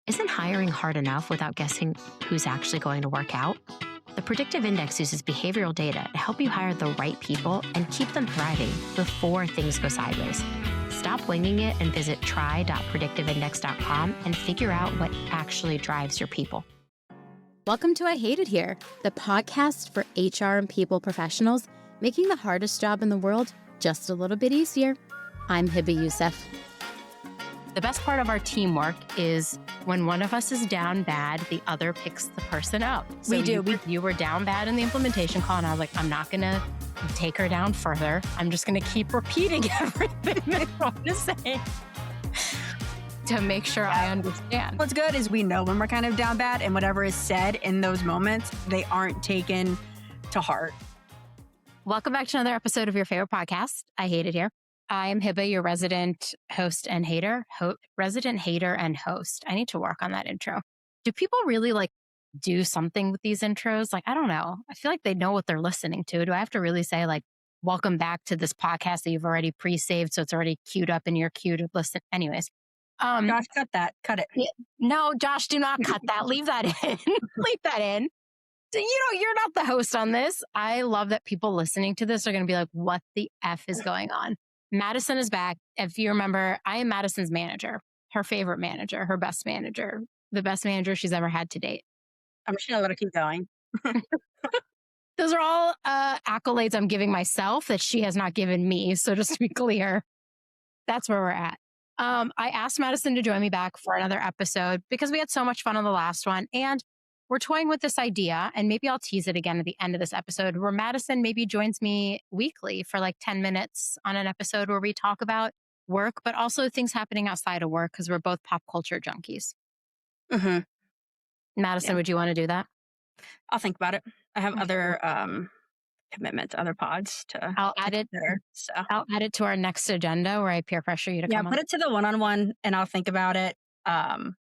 Isn't hiring hard enough without guessing who's actually going to work out? The Predictive Index uses behavioral data to help you hire the right people and keep them thriving before things go sideways. Stop winging it and visit try.predictiveindex.com and figure out what actually drives your people. Welcome to I Hate It Here, the podcast for HR and people professionals, making the hardest job in the world just a little bit easier. I'm Hebba Youssef. The best part of our teamwork is when one of us is down bad, the other picks the person up. So you were down bad in the implementation call, and I was like, I'm not going to take her down further. I'm just going to keep repeating everything that I want to say to make sure I understand. What's good is we know when we're kind of down bad, and whatever is said in those moments, they aren't taken to heart. Welcome back to another episode of your favorite podcast, I Hate It Here. I am Hebba, your resident host and hater. Resident hater and host. I need to work on that intro. Do people really do something with these intros? I don't know. I feel like they know what they're listening to. Do I have to really say welcome back to this podcast that you've already pre-saved so it's already queued up in your queue to listen? Anyways. Josh, cut that. Cut it. No, Josh, do not cut that. Leave that in. Leave that in. You're not the host on this. I love that people listening to this are going to be like, what the F is going on? Madison is back. If you remember, I am Madison's manager, her favorite manager, her best manager, the best manager she's ever had to date. I'm just going to let her keep going. Those are all accolades I'm giving myself that she has not given me. So just to be clear, that's where we're at. I asked Madison to join me back for another episode because we had so much fun on the last one. And we're toying with this idea, and maybe I'll tease it again at the end of this episode, where Madison maybe joins me weekly for 10 minutes on an episode where we talk about work, but also things happening outside of work because we're both pop culture junkies. Mm-hmm. Madison, would you want to do that? I'll think about it. I have other commitments, other pods to. I'll add it. I'll add it to our next agenda where I peer pressure you to come on. Yeah, put it to the one-on-one, and I'll think about it, and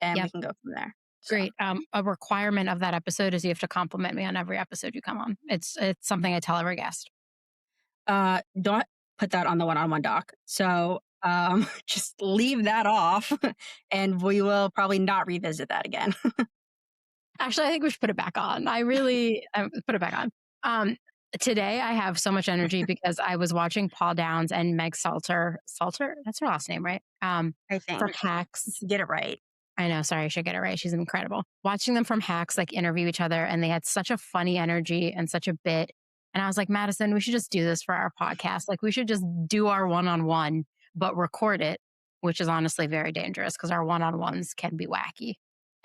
we can go from there. So. Great. A requirement of that episode is you have to compliment me on every episode you come on. It's something I tell every guest. Don't put that on the one-on-one doc. So just leave that off, and we will probably not revisit that again. Actually, I think we should put it back on. I really put it back on. Today, I have so much energy because I was watching Paul Downs and Meg Stalter. Stalter? That's her last name, right? I think. From Hacks. Get it right. I know. Sorry, I should get it right. She's incredible. Watching them from Hacks interview each other, and they had such a funny energy and such a bit. And I was like, Madison, we should just do this for our podcast. We should just do our one-on-one, but record it, which is honestly very dangerous because our one-on-ones can be wacky,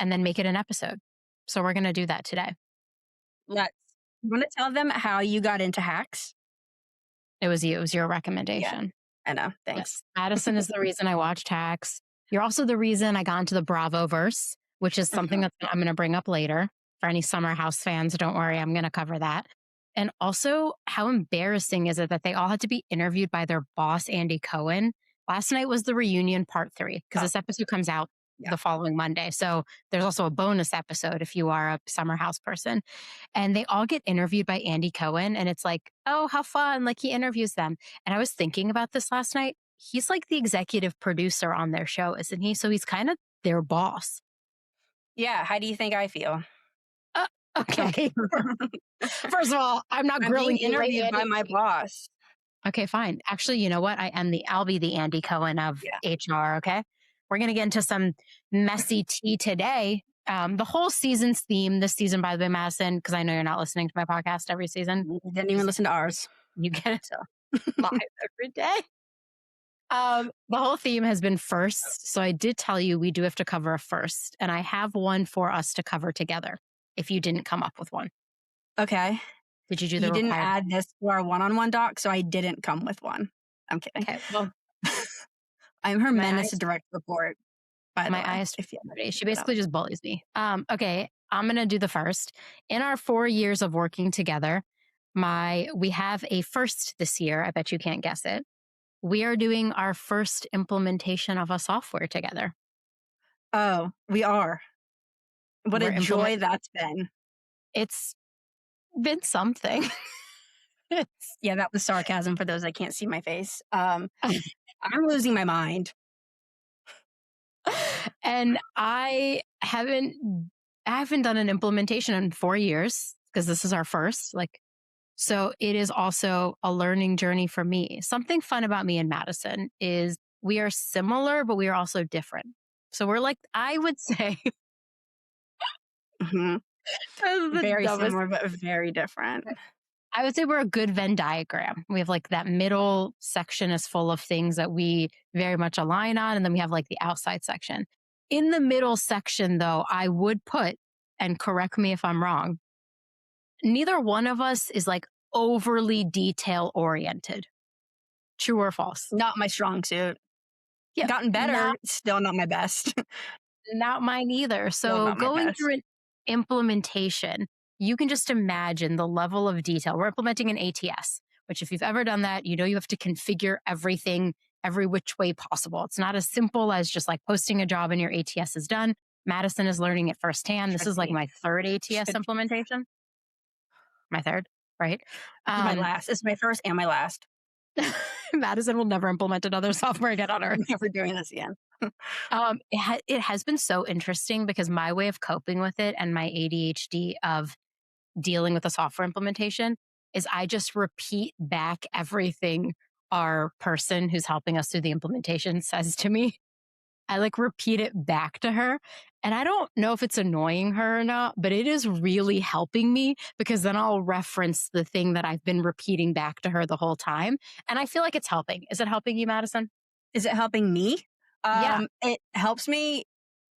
and then make it an episode. So we're going to do that today. Let's. You want to tell them how you got into Hacks? It was you. It was your recommendation. Yeah, I know. Thanks. Yes. Madison is the reason I watched Hacks. You're also the reason I got into the Bravoverse, which is something that I'm going to bring up later. For any Summer House fans, don't worry, I'm going to cover that. And also, how embarrassing is it that they all had to be interviewed by their boss, Andy Cohen? Last night was the reunion part 3, because this episode comes out the following Monday. So there's also a bonus episode if you are a Summer House person. And they all get interviewed by Andy Cohen. And it's oh, how fun. He interviews them. And I was thinking about this last night. He's the executive producer on their show, isn't he? So he's kind of their boss. Yeah. How do you think I feel? Okay. First of all, I'm not grilling being interviewed by my boss. Okay, fine. Actually, you know what? I'll be the Andy Cohen of HR. Okay. We're going to get into some messy tea today. The whole season's theme this season, by the way, Madison, because I know you're not listening to my podcast every season. You didn't even listen to ours. You get it live every day. The whole theme has been first. So I did tell you we do have to cover a first. And I have one for us to cover together if you didn't come up with one. Okay. Did you do the You didn't add this to our one-on-one doc, so I didn't come with one. I'm kidding. Okay, well, I'm her menace direct report. My eyes, she basically just bullies me. Okay, I'm going to do the first. In our 4 years of working together, we have a first this year. I bet you can't guess it. We are doing our first implementation of a software together. Oh, we are. What a joy that's been. It's been something. Yeah, that was sarcasm for those that can't see my face. I'm losing my mind. And I haven't done an implementation in 4 years because this is our first. Like, so it is also a learning journey for me. Something fun about me and Madison is we are similar, but we are also different. So we're like, I would say, Mhm. this is the Very dumbest. similar, but very different. I would say we're a good Venn diagram. We have like that middle section is full of things that we very much align on. And then we have like the outside section. In the middle section, though, I would put, and correct me if I'm wrong, neither one of us is like overly detail oriented. True or false? Not my strong suit. Yeah. Gotten better, Not still not my best. not mine either. Still So not my going best. through an implementation, you can just imagine the level of detail. We're implementing an ATS, which if you've ever done that, you know you have to configure everything every which way possible. It's not as simple as just like posting a job and your ATS is done. Madison is learning it firsthand. This Should is like be. my third ATS Should be. implementation. My third, right? This is my Um, last. This is my first and my last. Madison will never implement another software again on Earth. I'm never doing this again. It has been so interesting because my way of coping with it and my ADHD of dealing with a software implementation is I just repeat back everything our person who's helping us through the implementation says to me. I like repeat it back to her. And I don't know if it's annoying her or not, but it is really helping me because then I'll reference the thing that I've been repeating back to her the whole time. And I feel like it's helping. Is it helping you, Madison? Is it helping me? Yeah. It helps me.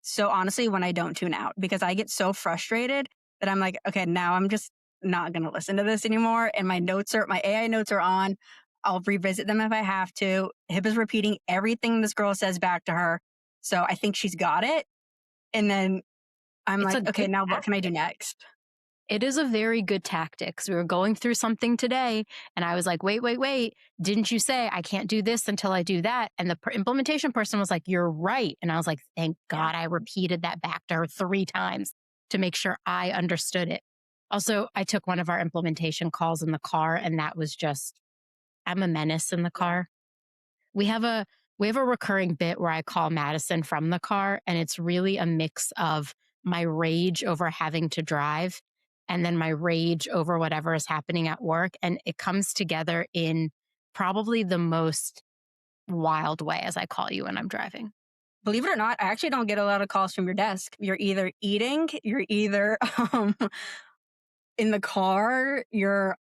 So honestly, when I don't tune out, because I get so frustrated that I'm like, okay, now I'm just not going to listen to this anymore. And my AI notes are on. I'll revisit them if I have to. Hibba's repeating everything this girl says back to her. So I think she's got it. And then I'm It's a like, okay, good now what can I do tactic. next? It is a very good tactic. So we were going through something today, and I was like, wait, wait, wait. Didn't you say I can't do this until I do that? And the implementation person was like, you're right. And I was like, thank Yeah. God I repeated that back to her 3 times to make sure I understood it. Also, I took one of our implementation calls in the car, and that was just, I'm a menace in the car. We have a recurring bit where I call Madison from the car, and it's really a mix of my rage over having to drive and then my rage over whatever is happening at work, and it comes together in probably the most wild way as I call you when I'm driving. Believe it or not, I actually don't get a lot of calls from your desk. You're either eating, you're either in the car, you're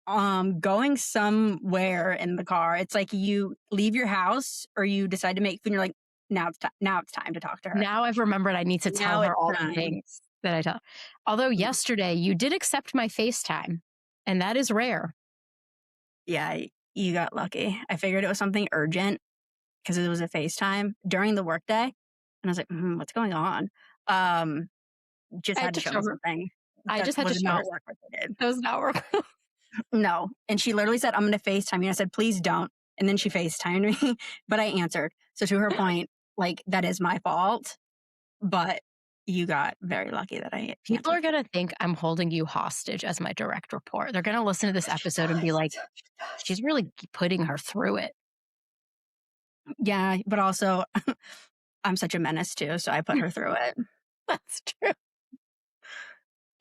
going somewhere in the car. It's like you leave your house or you decide to make food and you're like, now it's time to talk to her. Now I've remembered I need to tell Now her it's all the time. things that I tell. Although yesterday you did accept my FaceTime, and that is rare. Yeah, you got lucky. I figured it was something urgent because it was a FaceTime during the workday. And I was like, what's going on? Just I had had to to show show me her. something. I That just had to was show her. not work related. That was not work. No. And she literally said, I'm going to FaceTime you. And I said, please don't. And then she FaceTimed me, but I answered. So to her point, like, that is my fault. But you got very lucky that I People are answered. going to think I'm holding you hostage as my direct report. They're going to listen to this episode and be like, she's really putting her through it. Yeah, but also I'm such a menace too. So I put her through it. That's true.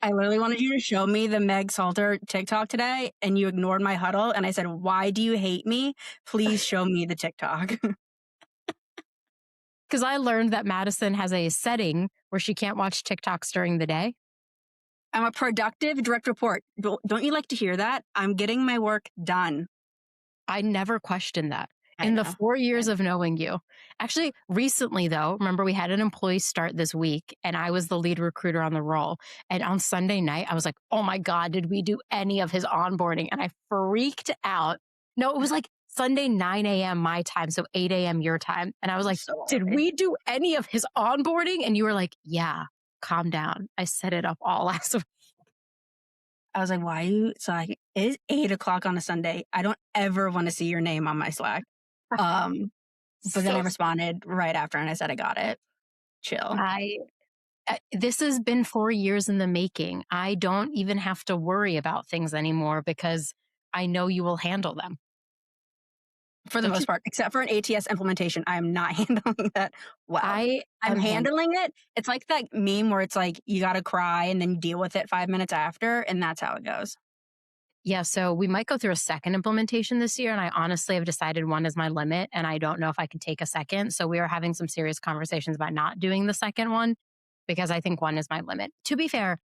I literally wanted you to show me the Meg Stalter TikTok today, and you ignored my huddle. And I said, why do you hate me? Please show me the TikTok. Because I learned that Madison has a setting where she can't watch TikToks during the day. I'm a productive direct report. Don't you like to hear that? I'm getting my work done. I never questioned that I in the know. 4 years of knowing you. Actually, recently, though, remember we had an employee start this week and I was the lead recruiter on the role. And on Sunday night, I was like, oh my God, did we do any of his onboarding? And I freaked out. No, it was like Sunday, 9 a.m. my time, so 8 a.m. your time. And I was I'm like, so did early. we do any of his onboarding? And you were like, yeah, calm down. I set it up all last week. I was like, why you? So it is 8 o'clock on a Sunday. I don't ever want to see your name on my Slack. But then I So responded right after and I said, I got it. Chill. this has been 4 years in the making. I don't even have to worry about things anymore because I know you will handle them. for the Don't most you? part, except for an ATS implementation. I'm not handling that well. I I'm am hand. handling it. It's like that meme where it's like you got to cry and then deal with it 5 minutes after, and that's how it goes. Yeah, so we might go through a second implementation this year, and I honestly have decided one is my limit, and I don't know if I can take a second. So we are having some serious conversations about not doing the second one because I think one is my limit. To be fair,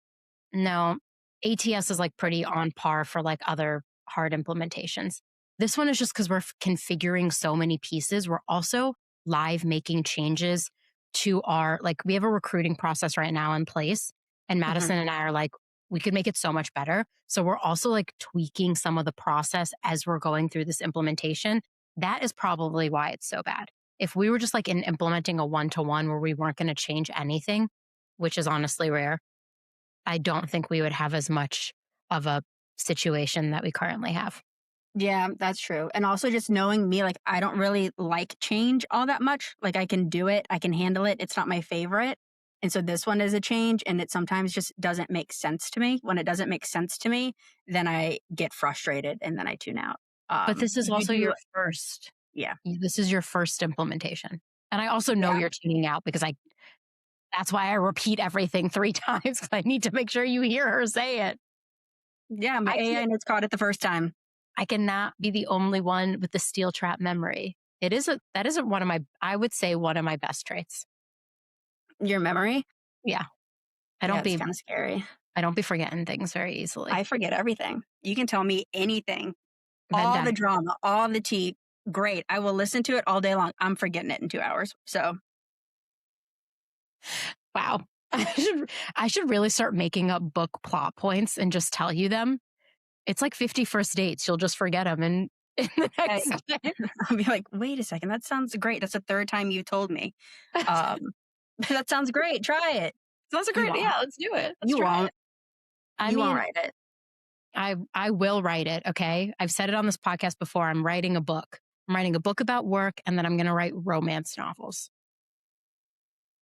no, ATS is like pretty on par for like other hard implementations. This one is just because we're configuring so many pieces. We're also live making changes to our, like, we have a recruiting process right now in place. And Mhm. Madison and I are like, we could make it so much better. So we're also like tweaking some of the process as we're going through this implementation. That is probably why it's so bad. If we were just like implementing a one to one where we weren't going to change anything, which is honestly rare, I don't think we would have as much of a situation that we currently have. Yeah, that's true. And also just knowing me, like I don't really like change all that much. Like I can do it, I can handle it. It's not my favorite. And so this one is a change and it sometimes just doesn't make sense to me. When it doesn't make sense to me, then I get frustrated and then I tune out. But this is You also do, your first. yeah. This is your first implementation. And I also know Yeah. you're tuning out because that's why I repeat everything 3 times 'cause I need to make sure you hear her say it. Yeah, my I AI can't notes caught it the first time. I cannot be the only one with the steel trap memory. That isn't one of my, I would say, one of my best traits. Your memory? Yeah. I Yeah, don't it's be kind of scary. I don't be forgetting things very easily. I forget everything. You can tell me anything, all the Vendetta. drama, all the tea. Great. I will listen to it all day long. I'm forgetting it in 2 hours. So Wow. I should really start making up book plot points and just tell you them. It's like 50 First Dates. You'll just forget them in the I, next day. I'll be like, wait a second. That sounds great. That's the third time you told me. Um, that sounds great. Try it. That's a You great, won't. yeah, let's do it. Let's You try it. won't. I You won't mean, write it. I will write it, okay? I've said it on this podcast before. I'm writing a book. I'm writing a book about work, and then I'm going to write romance novels.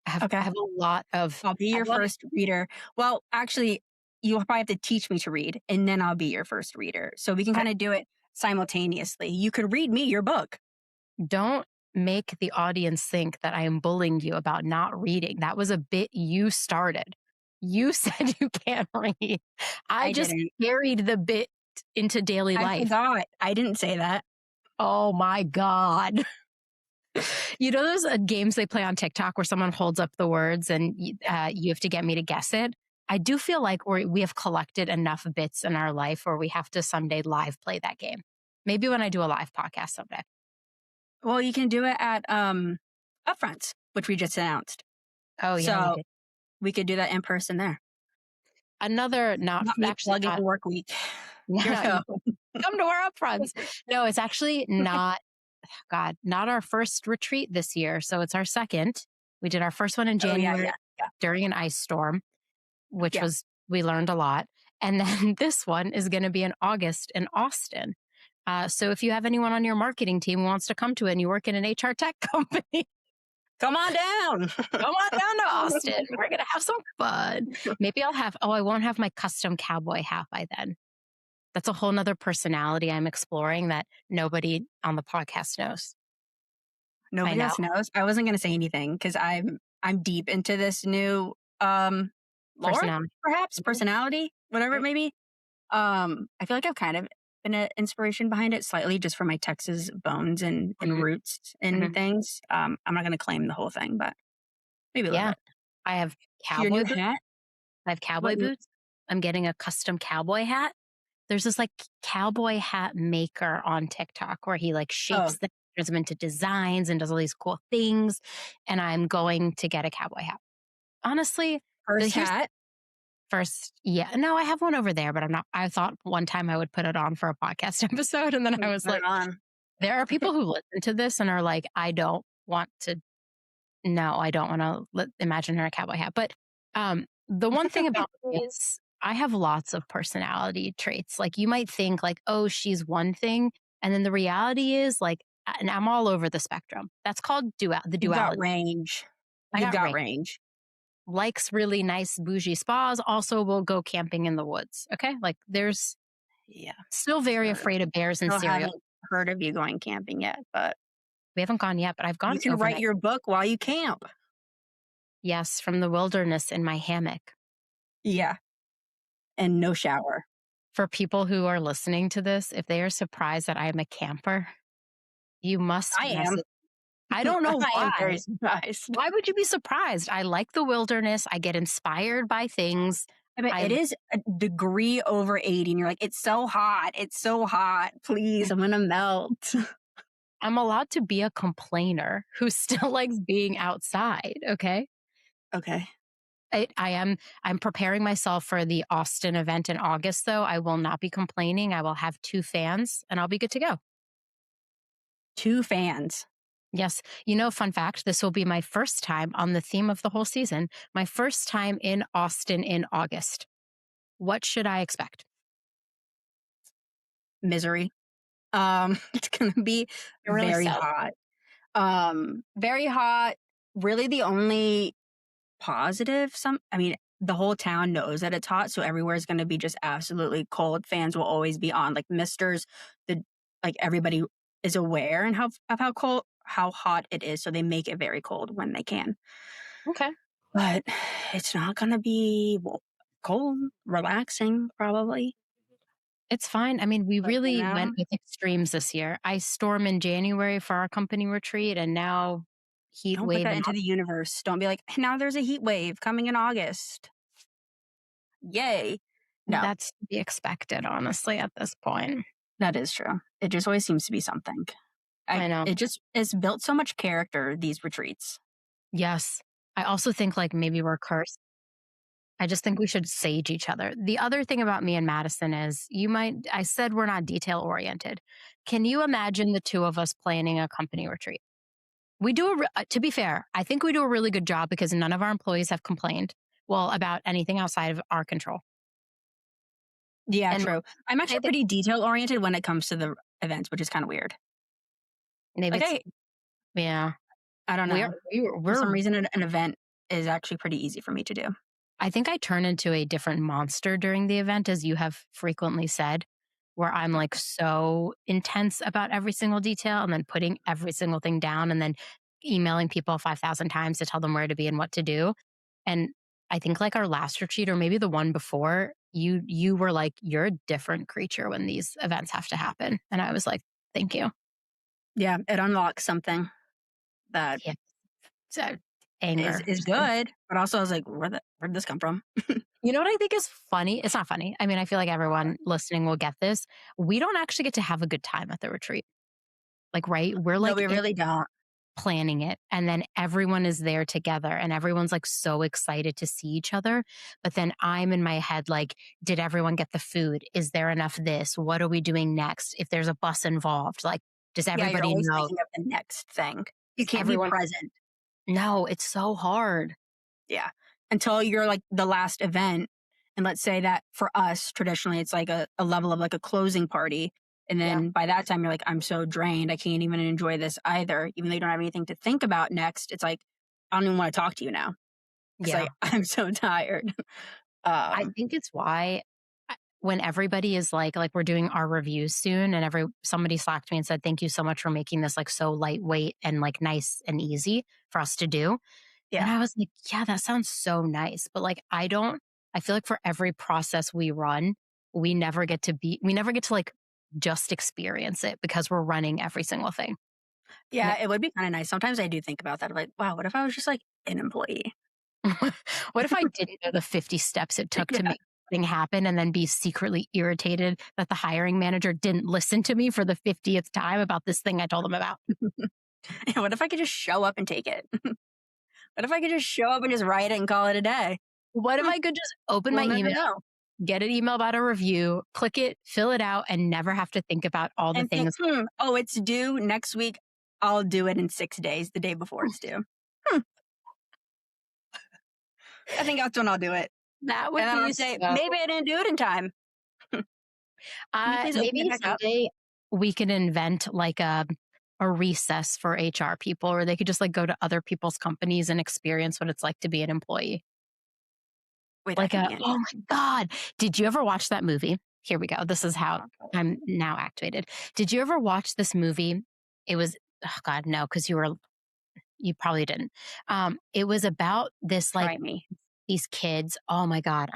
I Okay. have a lot of I'll be I your have a lot of first reader. Well, actually, you'll probably have to teach me to read, and then I'll be your first reader. So we can I kind of do it simultaneously. You could read me your book. don't make the audience think that I am bullying you about not reading. That was a bit you started. You said you can't read. I I just didn't. carried the bit into daily I life. forgot. I didn't say that. Oh my God. You know those games they play on TikTok where someone holds up the words and you have to get me to guess it? I do feel like we have collected enough bits in our life where we have to someday live play that game. Maybe when I do a live podcast someday. Well, you can do it at upfronts, which we just announced. Oh yeah, we So did. we could do that in person there. Another not Not me actually plugging not. work week. Here we Yeah, go. come to our upfronts. No, it's actually not. God, not our first retreat this year. So it's our second. We did our first one in Oh yeah, January yeah, yeah, during an ice storm, which yeah. was, we learned a lot. And then this one is going to be in August in Austin. So if you have anyone on your marketing team who wants to come to it and you work in an HR tech company, Come on down. come on down to Austin. We're going to have some fun. Maybe I won't have my custom cowboy hat by then. That's a whole nother personality I'm exploring that nobody on the podcast knows. I Nobody know. else knows. I wasn't going to say anything because I'm deep into this new lore, Personality. perhaps Mhm. personality, whatever it Right. may be. I feel like I've kind of been an inspiration behind it slightly just for my Texas bones and Mhm. roots and Mhm. things. I'm not going to claim the whole thing, but maybe a little Yeah. bit. I have Your cowboy new boots. hat? I have cowboy What? boots. I'm getting a custom cowboy hat. There's this like cowboy hat maker on TikTok where he like Oh, shapes them, turns them into designs and does all these cool things. And I'm going to get a cowboy hat. Honestly, first here's hat. first. Yeah. No, I have one over there, but I'm not. I thought one time I would put it on for a podcast episode. And then I was Put like, it on. there are people who listen to this and are like, I don't want to. No, I don't want to imagine her a cowboy hat. But the one thing about me is I have lots of personality traits. Like you might think like, oh, she's one thing. And then the reality is like, and I'm all over the spectrum. That's called the You've got duality. range. I You've got got range. range. Likes really nice bougie spas. Also will go camping in the woods. Okay. Like there's Yeah. still very So afraid of bears and still cereal. haven't heard of you going camping yet, but We haven't gone yet, but I've you gone can write overnight. your book while you camp. Yes, from the wilderness in my hammock. Yeah, and no shower. For people who are listening to this, if they are surprised that I am a camper, you must I am. message. I don't know I am very why. surprised. Why would you be surprised? I like the wilderness. I get inspired by things. I mean, I it is a degree over 80, and you're like, it's so hot. It's so hot. Please, I'm gonna melt. I'm allowed to be a complainer who still likes being outside. Okay. Okay. I'm preparing myself for the Austin event in August, though. I will not be complaining. I will have 2 fans and I'll be good to go. 2 fans. Yes. Fun fact, this will be my first time on the theme of the whole season, my first time in Austin in August. What should I expect? Misery. It's gonna be You're really very selling. hot. Very hot. Really the only positive I mean, the whole town knows that it's hot, so everywhere is gonna be just absolutely cold. Fans will always be on, like misters, the like everybody is aware and how hot it is, so they make it very cold when they can. Okay. But it's not gonna be cold, relaxing, probably. It's fine. I mean, we But really went with extremes this year. I storm in January for our company retreat and now heat don't put wave that and into the universe. Don't be like, now there's a heat wave coming in August. Yay. No, that's to be expected, honestly, at this point. that is true. It just always seems to be something. I know. It just it's built so much character, these retreats. Yes. I also think like maybe we're cursed. I just think we should sage each other. The other thing about me and Madison is I said we're not detail oriented. Can you imagine the two of us planning a company retreat? To be fair, I think we do a really good job because none of our employees have complained, well, about anything outside of our control. Yeah, And true. I'm I actually think pretty detail oriented when it comes to the events, which is kind of weird. maybe Like it's, yeah, I don't we're, know. For some we're, reason, an event is actually pretty easy for me to do. I think I turn into a different monster during the event, as you have frequently said, where I'm like so intense about every single detail and then putting every single thing down and then emailing people 5,000 times to tell them where to be and what to do. And I think like our last retreat or maybe the one before, you were like, you're a different creature when these events have to happen. And I was like, thank you. Yeah, it unlocks something that Yeah. So anger. is good, but also I was like, where'd this come from? You know what I think is funny? It's not funny. I mean, I feel like everyone listening will get this. We don't actually get to have a good time at the retreat. Like, right? We're No, like we really don't. planning it and then everyone is there together and everyone's like so excited to see each other. But then I'm in my head like, did everyone get the food? Is there enough this? What are we doing next? If there's a bus involved, like, does Yeah, you're everybody always know? thinking of the next thing. You Is can't be everyone? present. No, it's so hard. Yeah. Until you're like the last event. And let's say that for us, traditionally, it's like a level of like a closing party. And Yeah. then by that time, you're like, I'm so drained. I can't even enjoy this either. Even though you don't have anything to think about next, it's like, I don't even want to talk to you now. It's Yeah. like, I'm so tired. I think it's why when everybody is like we're doing our reviews soon and somebody slacked me and said, thank you so much for making this like so lightweight and like nice and easy for us to do. And Yeah. I was like, yeah, that sounds so nice. But like, I feel like for every process we run, we never get to like just experience it because we're running every single thing. And Yeah, it would be kind of nice. Sometimes I do think about that. I'm like, wow, what if I was just like an employee? what if I didn't know the 50 steps it took to Yeah. make thing happen and then be secretly irritated that the hiring manager didn't listen to me for the 50th time about this thing I told them about? What if I could just show up and take it? What if I could just show up and just write it and call it a day? What if I could just open my We'll never email, know. get an email about a review, click it, fill it out, and never have to think about all the And think, things. oh, it's due next week. I'll do it in 6 days, the day before it's due. I think that's when I'll do it. That would And then be I'll say, so. maybe I didn't do it in time. Can you please open it Maybe back up? someday we can invent like a recess for HR people, or they could just like go to other people's companies and experience what it's like to be an employee. Wait, that Like could be it. oh my God. Did you ever watch that movie? here we go. This is how I'm now activated. Did you ever watch this movie? It was, oh God, no, because you probably didn't. It was about this, like, Try me. these kids. Oh my God.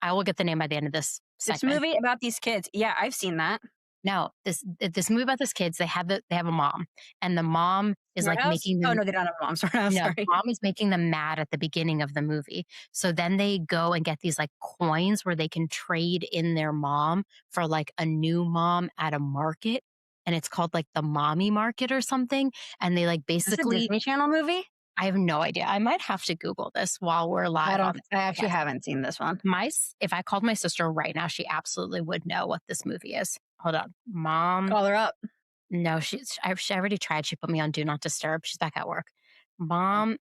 I will get the name by the end of this This segment. movie about these kids. Yeah, I've seen that. No, this movie about these kids, they have a mom, and the mom is Smart like House? making Oh, them. no, they don't have a mom. Sorry. No, the Sorry. mom is making them mad at the beginning of the movie. So then they go and get these like coins where they can trade in their mom for like a new mom at a market. And it's called like the mommy market or something. And they like Is this a basically, Disney Channel movie? I have no idea. I might have to Google this while we're live on this I actually podcast. haven't seen this one. If I called my sister right now, she absolutely would know what this movie is. Hold on. Mom. Call her up. No, she already tried. She put me on do not disturb. She's back at work. Mom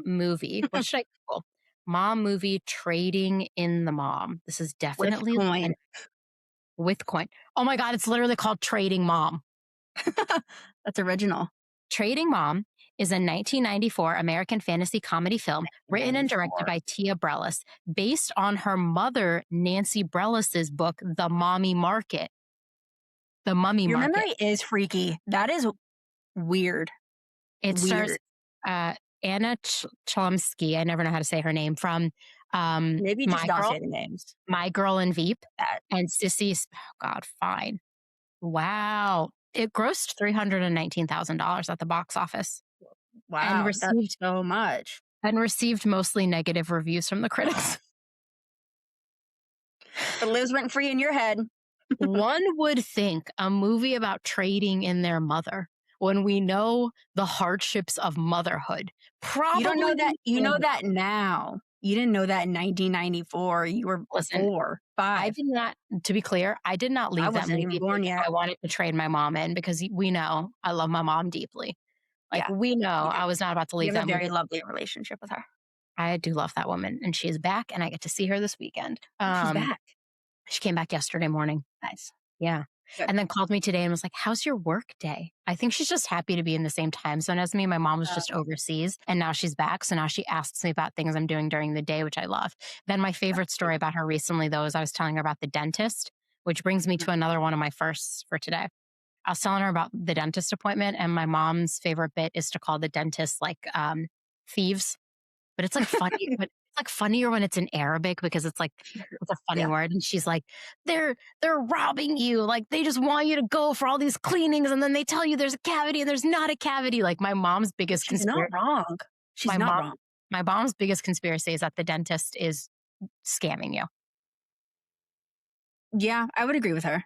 movie. What should I Google? Mom movie trading in the mom. This is With definitely coin. with coin. Oh my God, it's literally called Trading Mom. That's original. Trading Mom is a 1994 American fantasy comedy film written and directed 94. by Tia Brellis, based on her mother, Nancy Brellis's book, The Mommy Market. The Mummy Your Market. memory is freaky. That is weird. It stars Weird. Anna Chlumsky. I never know how to say her name, from Maybe just My don't Girl, say the names. My Girl and Veep, That and oh God, fine. Wow. It grossed $319,000 at the box office wow, that's so much. and received mostly negative reviews from the critics. But Liz went free in your head. One would think a movie about trading in their mother, when we know the hardships of motherhood. Probably You don't know that. You know that now. You didn't know that in 1994. You were Listen, 4, 5. I did not, to be clear, I did not leave I that wasn't movie even born thinking yet. I wanted to trade my mom in, because we know I love my mom deeply. Like, Yeah, we know you do. I was not about to You leave have that a very movie. lovely relationship with her. I do love that woman, and she is back, and I get to see her this weekend. She's back. She came back yesterday morning. Nice. Yeah. Good. And then called me today and was like, how's your work day? I think she's just happy to be in the same time zone as me. My mom was just overseas, and now she's back. So now she asks me about things I'm doing during the day, which I love. Then my favorite story about her recently, though, is I was telling her about the dentist, which brings me to another one of my firsts for today. I was telling her about the dentist appointment, and my mom's favorite bit is to call the dentist like thieves. But it's like funny, but it's like funnier when it's in Arabic, because it's like it's a funny Yeah. word. And she's like, they're robbing you. Like, they just want you to go for all these cleanings, and then they tell you there's a cavity and there's not a cavity. Like, my mom's biggest She's not conspiracy. wrong. She's not wrong. My mom's biggest conspiracy is that the dentist is scamming you. Yeah, I would agree with her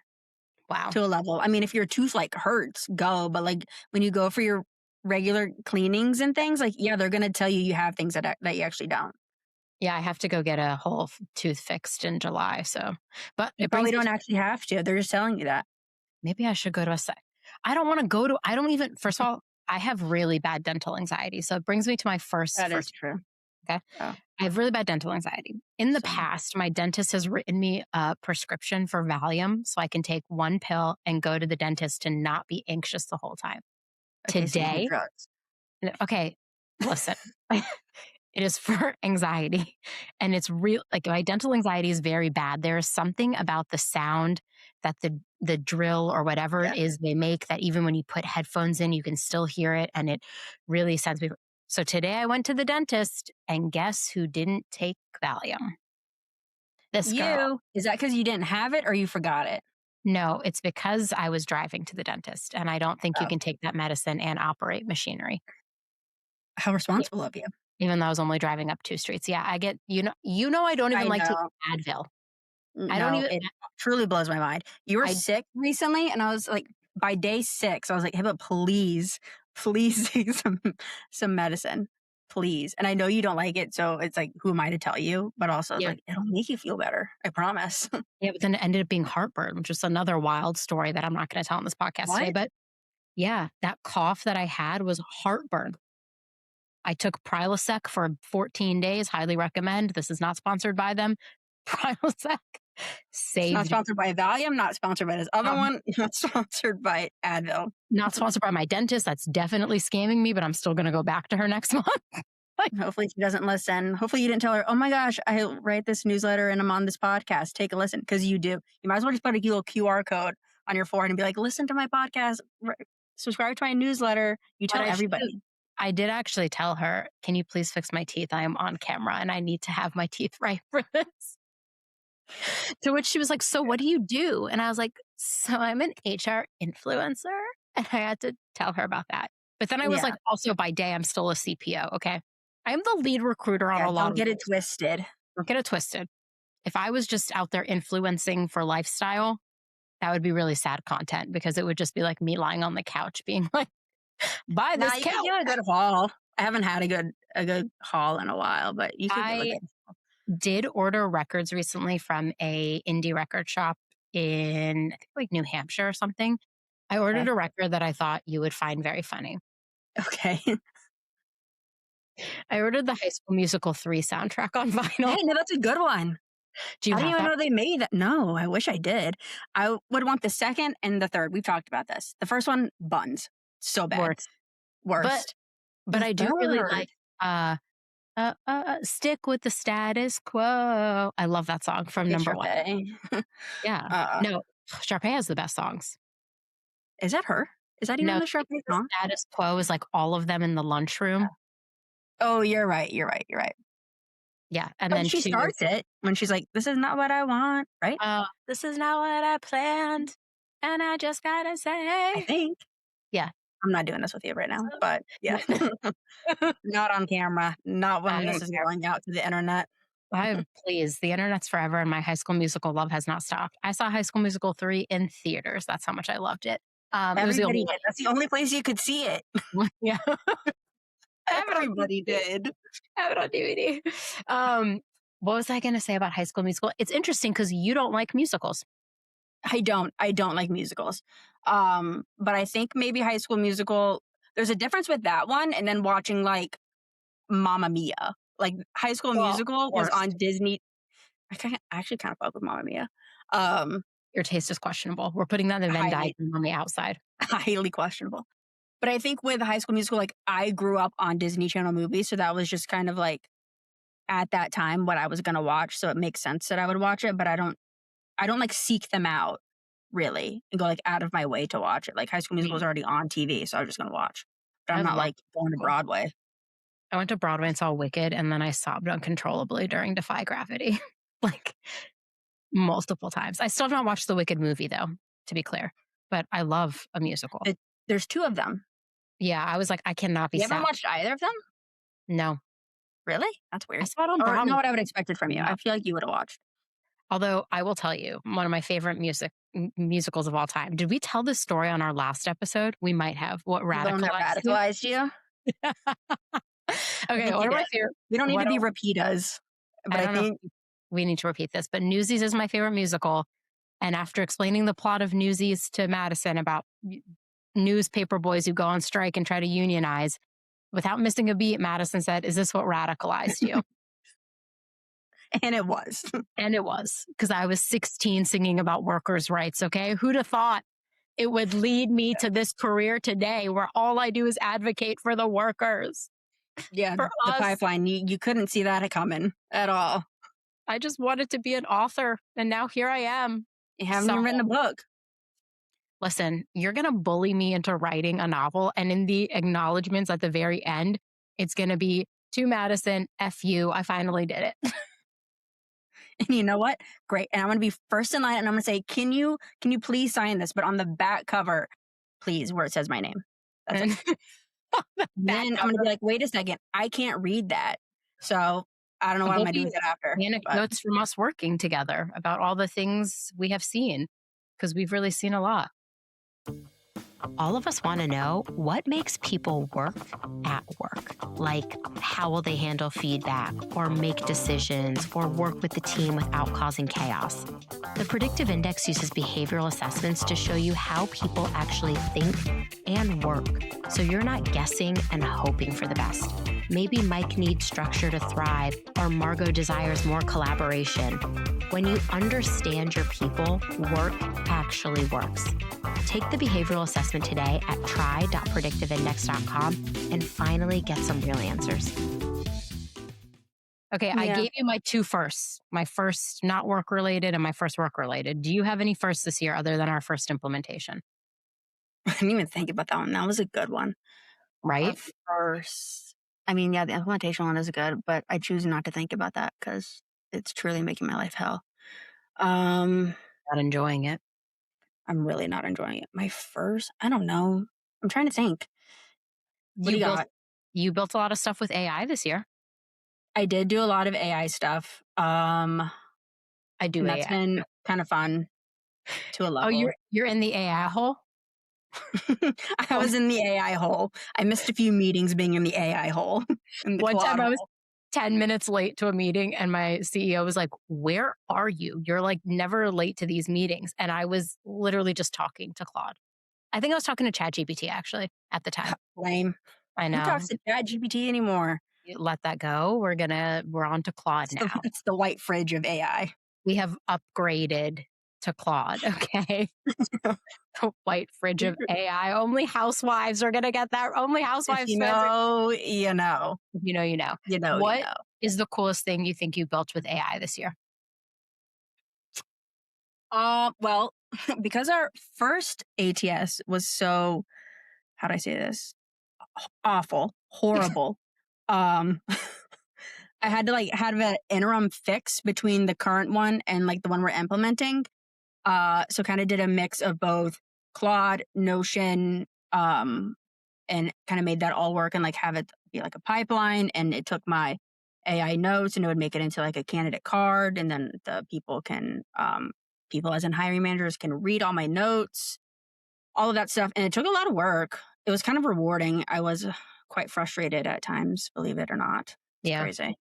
Wow. to a level. I mean, if your tooth like hurts, go. But like when you go for your regular cleanings and things, like yeah, they're gonna tell you have things that you actually don't. Yeah, I have to go get a whole tooth fixed in July. So, but You it brings probably me don't to, actually have to. They're just telling you that. maybe I should go to a sec. I don't want to go to. I don't even. First of all, I have really bad dental anxiety, so it brings me to my first. That is true. Okay. Oh. I have really bad dental anxiety. In the So- past, my dentist has written me a prescription for Valium, so I can take one pill and go to the dentist to not be anxious the whole time. Okay, so you do Today, drugs. okay, listen, it is for anxiety, and it's real. Like, my dental anxiety is very bad. There is something about the sound that the drill or whatever it is they make, that even when you put headphones in, you can still hear it, and it really sends me. So today I went to the dentist, and guess who didn't take Valium? This girl. Is that because you didn't have it or you forgot it? No, it's because I was driving to the dentist, and I don't think you Oh. can take that medicine and operate machinery, How responsible of you. even though I was only driving up 2 streets. Yeah, I get, I don't even I like know. taking Advil. I don't even. It truly blows my mind. You were I- sick recently, and I was like, by day 6, I was like, Hebba, please take some medicine, please. And I know you don't like it, so it's like, who am I to tell you? But also, Yeah. like, it'll make you feel better. I promise. Yeah, but then it ended up being heartburn, which is another wild story that I'm not going to tell on this podcast today. What? But yeah, that cough that I had was heartburn. I took Prilosec for 14 days. Highly recommend. This is not sponsored by them. Prilosec It's saved. not sponsored by Valium. Not sponsored by this other Um, one. Not sponsored by Advil. Not sponsored by my dentist. That's definitely scamming me, but I'm still going to go back to her next month. Hopefully she doesn't listen. Hopefully you didn't tell her, oh my gosh, I write this newsletter and I'm on this podcast. Take a listen, because you do. You might as well just put a little QR code on your forehead and be like, listen to my podcast, subscribe to my newsletter. You tell everybody. I did actually tell her, can you please fix my teeth? I am on camera and I need to have my teeth right for this. To which she was like, so what do you do? And I was like, so I'm an HR influencer. And I had to tell her about that. But then I was like, also by day, I'm still a CPO. Okay. I am the lead recruiter on a lot of Don't get it twisted. Don't get it twisted. If I was just out there influencing for lifestyle, that would be really sad content, because it would just be like me lying on the couch being like, buy this couch. You could do a good haul. I haven't had a good haul in a while, but you could do a good haul. Did order records recently from a indie record shop in, I think, like New Hampshire or something. I ordered a record that I thought you would find very funny. Okay. I ordered the High School Musical 3 soundtrack on vinyl. Hey, no, that's a good one. Do you I didn't even know they made that. No, I wish I did. I would want the second and the third. We've talked about this. The first one, buns. So bad. Worst. But I do really like Stick with the Status Quo. I love that song from number one. Yeah. No, Sharpay has the best songs. Is that her? Is that even the Sharpay song? Status Quo is like all of them in the lunchroom. Oh, you're right. Yeah. And then she starts it when she's like, this is not what I want, right? This is not what I planned. And I just gotta say. I think. Yeah. I'm not doing this with you right now, but yeah. Not on camera. Not when this is going out to the internet. Please, the internet's forever, and my High School Musical love has not stopped. I saw High School Musical 3 in theaters. That's how much I loved it. Everybody did. That's the only place you could see it. Yeah. Everybody did. Have it on DVD. What was I going to say about High School Musical? It's interesting because you don't like musicals. I don't like musicals. But I think maybe High School Musical, there's a difference with that one and then watching like Mamma Mia. Like High School Musical was on Disney. I actually kind of fuck with Mamma Mia. Your taste is questionable. We're putting that in the Venn diagram on the outside. Highly questionable. But I think with High School Musical, like I grew up on Disney Channel movies, so that was just kind of like at that time what I was going to watch. So it makes sense that I would watch it, but I don't like seek them out really and go like out of my way to watch it. Like High School Musical is already on TV, so I was just going to watch. But I'm not like going to Broadway. I went to Broadway and saw Wicked, and then I sobbed uncontrollably during Defy Gravity. Like multiple times. I still have not watched the Wicked movie though, to be clear, but I love a musical. There's 2 of them. Yeah, I was like, I cannot be sad. You haven't watched either of them? No. Really? That's weird. I saw it on Broadway. Not what I would have expected from you. I feel like you would have watched. Although I will tell you, one of my favorite musicals of all time. Did we tell this story on our last episode? We might have. What radicalized you? Okay, one of my favorite. We don't need to be repeaters. But I think we need to repeat this. But Newsies is my favorite musical. And after explaining the plot of Newsies to Madison about newspaper boys who go on strike and try to unionize, without missing a beat, Madison said, "Is this what radicalized you?" And it was. And it was, because I was 16 singing about workers' rights, okay? Who'd have thought it would lead me to this career today where all I do is advocate for the workers? Yeah, for the pipeline. You couldn't see that coming at all. I just wanted to be an author, and now here I am. You haven't even written a book. Listen, you're going to bully me into writing a novel, and in the acknowledgments at the very end, it's going to be, to Madison, F you, I finally did it. And you know what? Great. And I'm going to be first in line and I'm going to say, can you please sign this? But on the back cover, please, where it says my name. That's it. Then I'm going to be like, wait a second. I can't read that. So I don't know what I'm going to do with it after. Anecdotes from us working together about all the things we have seen, because we've really seen a lot. All of us want to know what makes people work at work. Like, how will they handle feedback or make decisions or work with the team without causing chaos? The Predictive Index uses behavioral assessments to show you how people actually think and work, so you're not guessing and hoping for the best. Maybe Mike needs structure to thrive, or Margot desires more collaboration. When you understand your people, work actually works. Take the behavioral assessment today at try.predictiveindex.com and finally get some real answers. Okay, I Yeah. gave you my two firsts, my first not work related and my first work related. Do you have any firsts this year other than our first implementation? I didn't even think about that one. That was a good one. Our Right? first, I mean, yeah, the implementation one is good, but I choose not to think about that because it's truly making my life hell. Um, Not enjoying it. I'm really not enjoying it. My first, I don't know. I'm trying to think. What do You you built got? you built a lot of stuff with AI this year. I did do a lot of AI stuff. I do And that's AI. been kind of fun to a Oh, level. you're in the AI hole? I Um, was in the AI hole. I missed a few meetings being in the AI hole, in the one Claude time I was hole. 10 minutes late to a meeting and my CEO was like, "Where are you? You're like never late to these meetings." And I was literally just talking to Claude. I think I was talking to ChatGPT actually at the time. Lame. I Who talks know. to ChatGPT anymore? You let that go. We're on to Claude now. It's the white fridge of AI. We have upgraded to Claude, okay? The white fridge of AI. Only housewives are gonna get that. Only If housewives you fans are, know, you know. you know, you know. You know, you What know. is the coolest thing you think you built with AI this year? Well, because our first ATS was so, how do I say this? Awful, horrible. Um, I had to like have an interim fix between the current one and like the one we're implementing. So kind of did a mix of both Claude, Notion, and kind of made that all work and like have it be like a pipeline. And it took my AI notes and it would make it into like a candidate card. And then the people as in hiring managers can read all my notes, all of that stuff. And it took a lot of work. It was kind of rewarding. I was quite frustrated at times, believe it or not. It's Yeah. crazy.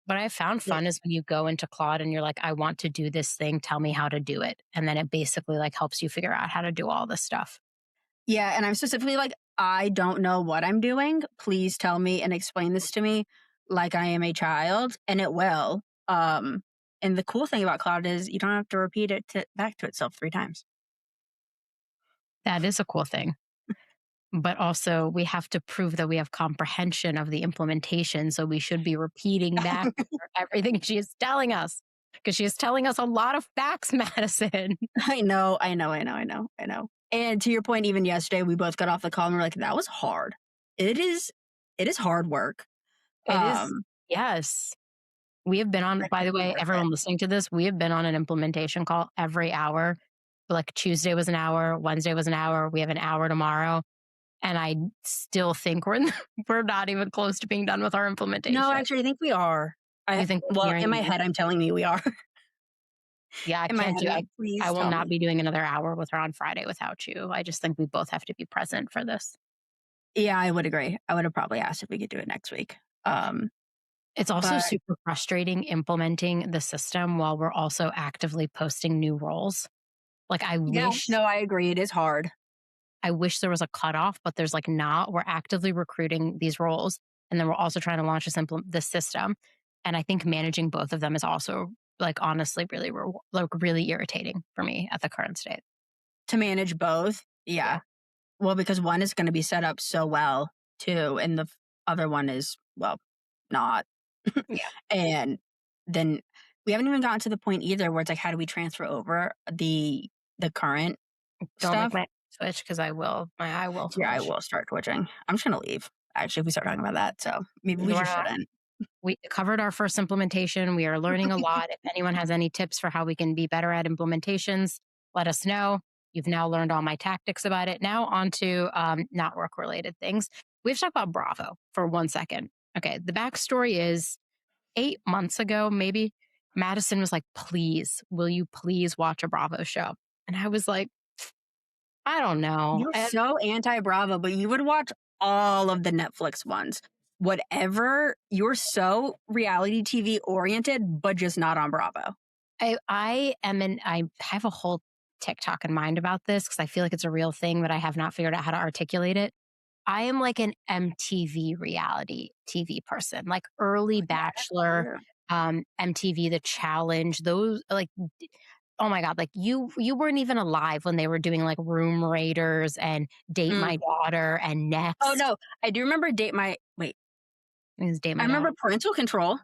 What I found Yeah, fun is when you go into Claude and you're like, I want to do this thing, tell me how to do it. And then it basically like helps you figure out how to do all this stuff. yeah, and I'm specifically like, I don't know what I'm doing. Please tell me and explain this to me like I am a child, and it will. And the cool thing about Cloud is you don't have to repeat it back to itself 3 times. That is a cool thing. But also, we have to prove that we have comprehension of the implementation. So we should be repeating back everything she is telling us because she is telling us a lot of facts, Madison. I know, I know, I know, I know, I know. And to your point, even yesterday, we both got off the call and we're like, that was hard. It is, it is hard work. It is, Um, yes. We have been on, by the definitely way, worth it. everyone listening to this, we have been on an implementation call every hour. Like Tuesday was an hour, Wednesday was an hour. We have an hour tomorrow. And I still think we're not even close to being done with our No, implementation. actually, I think we are. You think we're Well, nearing in my the end? head, I'm telling you we are. Yeah, I In my can't head, do I'm I like, I please will tell not me. be doing another hour with her on Friday without you. I just think we both have to be present for this. Yeah, I would agree. I would have probably asked if we could do it next week. It's also But super frustrating implementing the system while we're also actively posting new roles. Like yeah, no, I agree. It is hard. I wish there was a cutoff, but there's like not. We're actively recruiting these roles, and then we're also trying to launch this system. And I think managing both of them is also like honestly really like really irritating for me at the current state. To manage both. Yeah, Yeah. Well, because one is going to be set up so well too, and the other one is, well, not. yeah. And then we haven't even gotten to the point either where it's like, how do we transfer over the current Don't make stuff? my switch because I will. My eye will Yeah, I twitch. will start twitching. I'm just gonna leave. Actually, if we start talking about that, so maybe we We're just not. shouldn't. We covered our first implementation. We are learning a lot. If anyone has any tips for how we can be better at implementations, let us know. You've now learned all my tactics about it. Now, on to not work related things. We have to talk about Bravo for 1 second. Okay. The backstory is 8 months ago, maybe Madison was like, please, will you please watch a Bravo show? And I was like, I don't know. You're so anti Bravo, but you would watch all of the Netflix ones. Whatever, you're so reality TV oriented, but just not on Bravo. I have a whole TikTok in mind about this because I feel like it's a real thing, but I have not figured out how to articulate it. I am like an MTV reality TV person, like early Bachelor, Yeah. MTV The Challenge, those like oh my god, like you weren't even alive when they were doing like Room Raiders and Date Mm. My Daughter and Oh Next. no, I do remember date my wait. Is date I my dad. remember Parental Control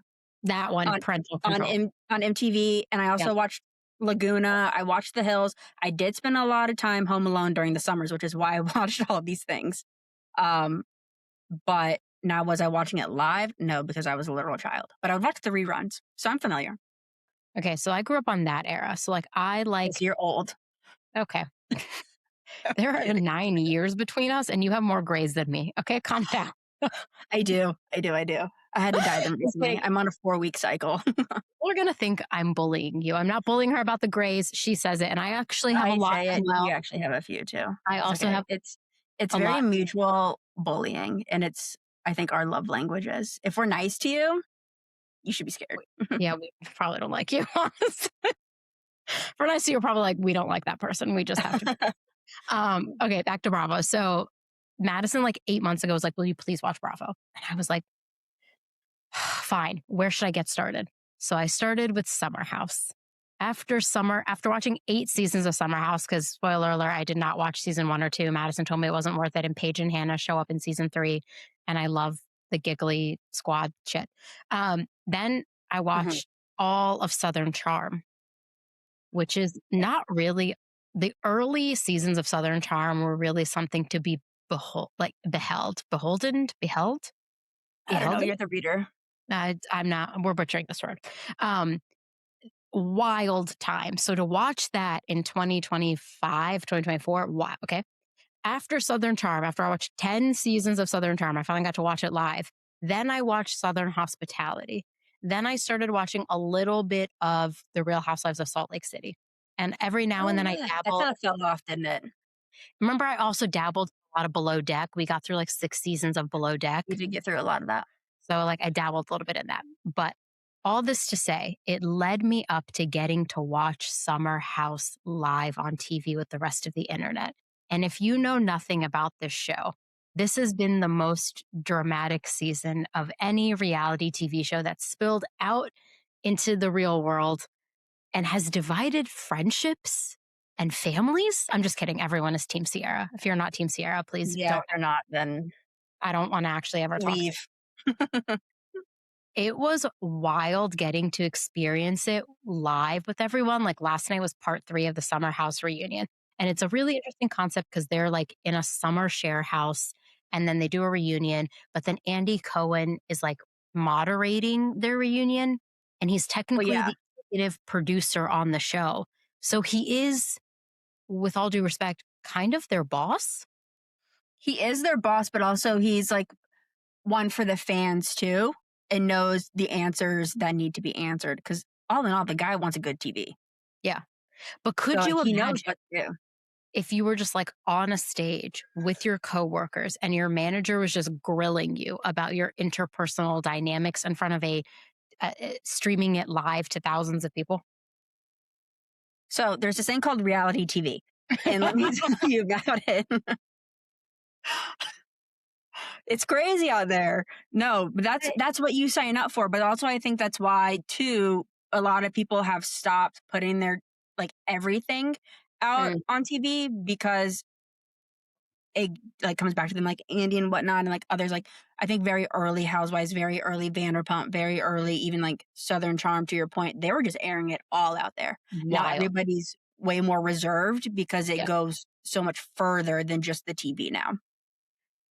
That one, on parental control. on MTV, and I Yeah. also watched Laguna. I watched The Hills. I did spend a lot of time home alone during the summers, which is why I watched all of these things. Um, but now, was I watching it live? No, because I was a literal child. But I would watch the reruns, so I'm familiar. Okay, so I grew up on that era. So like I Yes, like you're old. okay. There are Kidding. 9 years between us, and you have more grays than me. Okay, calm down. I do. I had to dye them recently. Okay, I'm on a 4-week cycle. we're gonna think I'm bullying you. I'm not bullying her about the grays. She says it, and I actually have a I lot say as it. well. You actually have a few too. I It's also okay. have It's a very lot. mutual bullying, and it's, I think, our love languages. If we're nice to you, you should be scared. Yeah, we probably don't like you. Honestly, for nice, you're probably like we don't like that person. We just have to. Okay, back to Bravo. So Madison, like 8 months ago, was like, "Will you please watch Bravo?" And I was like, "Fine. Where should I get started?" So I started with Summer House. After watching 8 seasons of Summer House, because spoiler alert, I did not watch season 1 or 2. Madison told me it wasn't worth it, and Paige and Hannah show up in season 3, and I love the giggly squad shit. Then I Mhm. watched all of Southern Charm, which is Yeah. not really the early seasons of Southern Charm were really something to be beheld, I don't know. beheld. You're the reader. I'm not. We're butchering this word. Um, Wild time. So to watch that in 2025, 2024, wow. Okay. After Southern Charm, after I watched 10 seasons of Southern Charm, I finally got to watch it live. Then I watched Southern Hospitality. Then I started watching a little bit of The Real Housewives of Salt Lake City. And every now Oh and then I yeah, that dabble. kind of fell off, didn't it? Remember, I also dabbled a lot of Below Deck. We got through like 6 seasons of Below Deck. We did get through a lot of that. So, like, I dabbled a little bit in that. But all this to say, it led me up to getting to watch Summer House live on TV with the rest of the internet. And if you know nothing about this show, this has been the most dramatic season of any reality TV show that spilled out into the real world and has divided friendships and families. I'm just kidding. Everyone is Team Sierra. If you're not Team Sierra, please Yeah, don't. if they're not, then I don't want to actually ever talk. leave. It was wild getting to experience it live with everyone. Like last night was part 3 of the Summer House reunion. And it's a really interesting concept because they're like in a summer share house and then they do a reunion. But then Andy Cohen is like moderating their reunion and he's Well, technically yeah, the executive producer on the show. So he is, with all due respect, kind of their boss. he is their boss, but also he's like one for the fans too, and knows the answers that need to be answered. Because all in all, the guy wants a good TV, Yeah. But so could like, you he knows imagine what to do. if you were just like on a stage with your coworkers and your manager was just grilling you about your interpersonal dynamics in front of streaming it live to thousands of people? So there's this thing called reality TV, and let me tell you about it. It's crazy out there. No, but that's what you sign up for. But also, I think that's why too a lot of people have stopped putting their like everything out Mm, on TV because it like comes back to them like Andy and whatnot and like others like I think very early Housewives, very early Vanderpump, very early even like Southern Charm to your point, they were just airing it all out there. Now wild. everybody's way more reserved because it Yeah. goes so much further than just the TV now.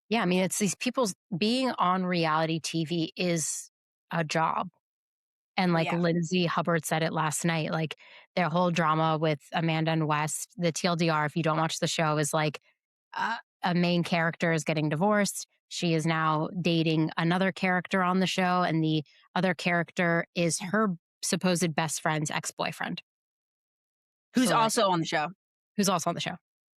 Yeah. I mean, it's these people's being on reality TV is a job. And Oh like yeah. Lindsay Hubbard said it last night, like their whole drama with Amanda and West, the TLDR, if you don't watch the show, is like a main character is getting divorced. She is now dating another character on the show, and the other character is her supposed best friend's ex boyfriend, Who's so like also on the show. who's also on the show. Mhm.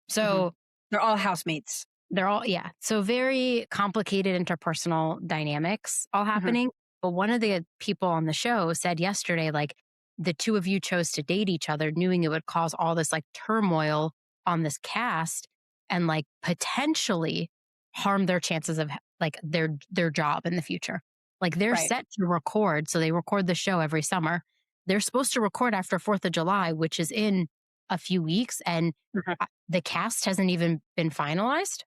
So They're all housemates. they're all, yeah. So very complicated interpersonal dynamics all Mhm. happening. But one of the people on the show said yesterday, like, the two of you chose to date each other, knowing it would cause all this like turmoil on this cast and like potentially harm their chances of like their job in the future. Like they're Right. set to record, so they record the show every summer. They're supposed to record after 4th of July, which is in a few weeks, and Mhm. the cast hasn't even been finalized.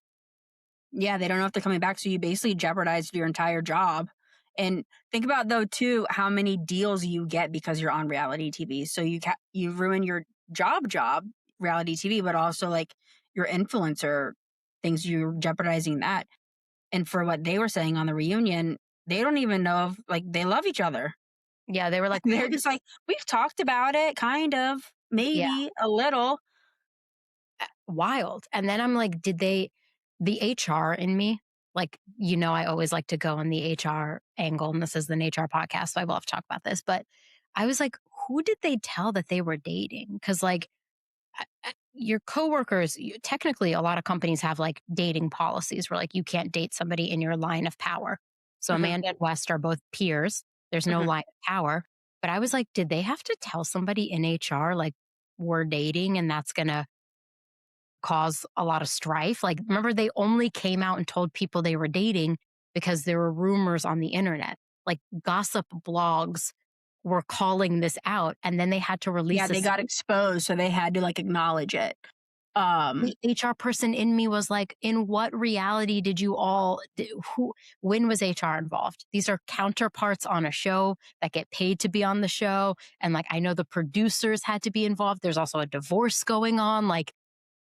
Yeah, they don't know if they're coming back, so you basically jeopardized your entire job And think about though too how many deals you get because you're on reality TV. So you ruin your job reality TV, but also like your influencer things, you're jeopardizing that. And for what they were saying on the reunion, they don't even know if like they love each other. Yeah, they were like, They're just like, we've talked about it, kind of, yeah, maybe a little. wild. And then I'm like, the HR in me, like, I always like to go on the HR angle, and this is an HR podcast, so I will have to talk about this. But I was like, who did they tell that they were dating? Because, like, your coworkers, technically, a lot of companies have like dating policies where like you can't date somebody in your line of power. So Hmm. Amanda and West are both peers. There's no Hmm. line of power. But I was like, did they have to tell somebody in HR like we're dating and that's going to cause a lot of strife? Like, remember, they only came out and told people they were dating because there were rumors on the internet. Like, gossip blogs were calling this out, and then they had to Yeah, release a they got exposed, so they had to like acknowledge it. the HR person in me was like, in what reality did you all, when was HR involved? These are counterparts on a show that get paid to be on the show. And like, I know the producers had to be involved. There's also a divorce going on. Like,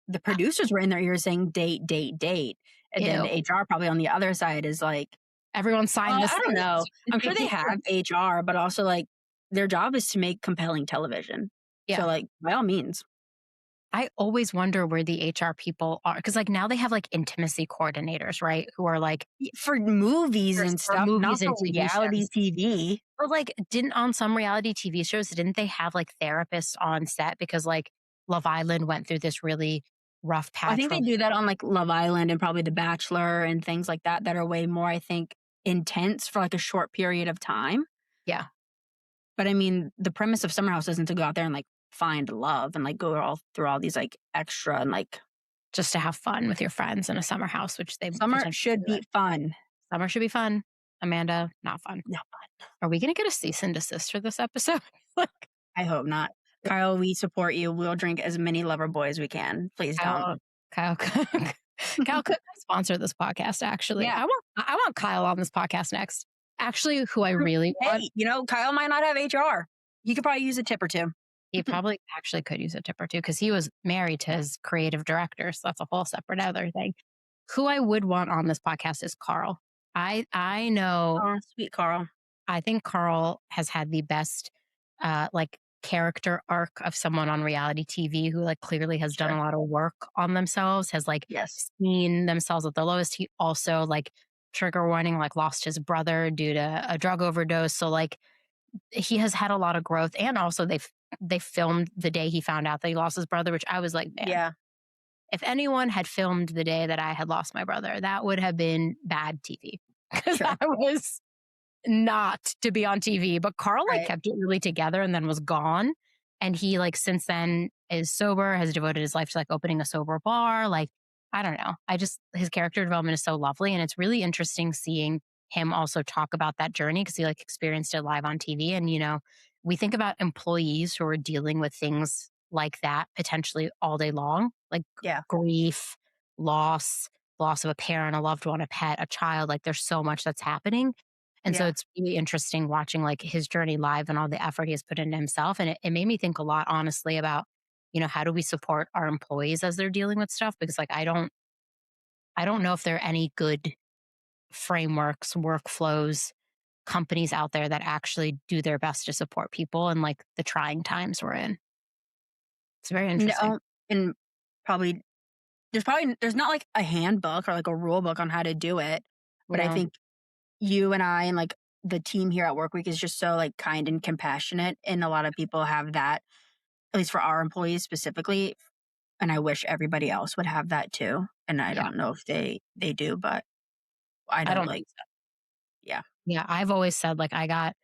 The producers were in their ears saying date, date, date. And then ew, the HR probably on the other side is like, everyone signed this I don't thing. know. I'm They sure they did. have HR, but also like their job is to make compelling television. So Yeah. like by all means. I always wonder where the HR people are. Cause like now they have like intimacy coordinators, right? Who are like For movies and for stuff, not movies and for TV reality shows. TV. Or like, didn't on some reality TV shows, didn't they have like therapists on set because like Love Island went through this really rough I patch think where they do that on like Love Island and probably The Bachelor and things like that are way more, I think, intense for like a short period of time. yeah, But I mean, the premise of Summer House isn't to go out there and like find love and like go all through all these like extra and like just to have fun with your friends in a summer house, which they summer potentially should do be it. fun. Summer should be fun. Amanda, not fun. No, Are we going to get a cease and desist for this episode? Like, I hope not. Kyle, we support you. We'll drink as many lover boy as we can. Please don't. Kyle, Kyle could sponsor this podcast. Actually, Yeah. I want Kyle on this podcast next. Actually, who I really want, Hey, Kyle might not have HR. He could probably use a tip or two. he probably actually could use a tip or two because he was married to his creative director. So that's a whole separate other thing. Who I would want on this podcast is Carl. I know. Oh, sweet Carl. I think Carl has had the best like character arc of someone on reality TV who like clearly has done Sure. a lot of work on themselves, has like Yes. seen themselves at the lowest. He also like trigger warning, like lost his brother due to a drug overdose. So like he has had a lot of growth. And also they filmed the day he found out that he lost his brother, which I was like, man, Yeah. if anyone had filmed the day that I had lost my brother, that would have been bad TV. Because Sure. I was not to be on TV. But Carl like Right. kept it really together and then was gone. And he like since then is sober, has devoted his life to like opening a sober bar. Like, I don't know. His character development is so lovely. And it's really interesting seeing him also talk about that journey because he like experienced it live on TV. And, we think about employees who are dealing with things like that potentially all day long, like Yeah. grief, loss of a parent, a loved one, a pet, a child. Like there's so much that's happening. And so Yeah. it's really interesting watching like his journey live and all the effort he has put into himself. And it made me think a lot, honestly, about, how do we support our employees as they're dealing with stuff? Because like I don't know if there are any good frameworks, workflows, companies out there that actually do their best to support people in like the trying times we're in. It's very interesting. No, and probably there's not like a handbook or like a rule book on how to do it. But I Yeah. think you and I and like the team here at Work Week is just so like kind and compassionate. And a lot of people have that, at least for our employees specifically. And I wish everybody else would have that too. And I Yeah. don't know if they do, but I I know don't like, yeah. Yeah, I've always said like I got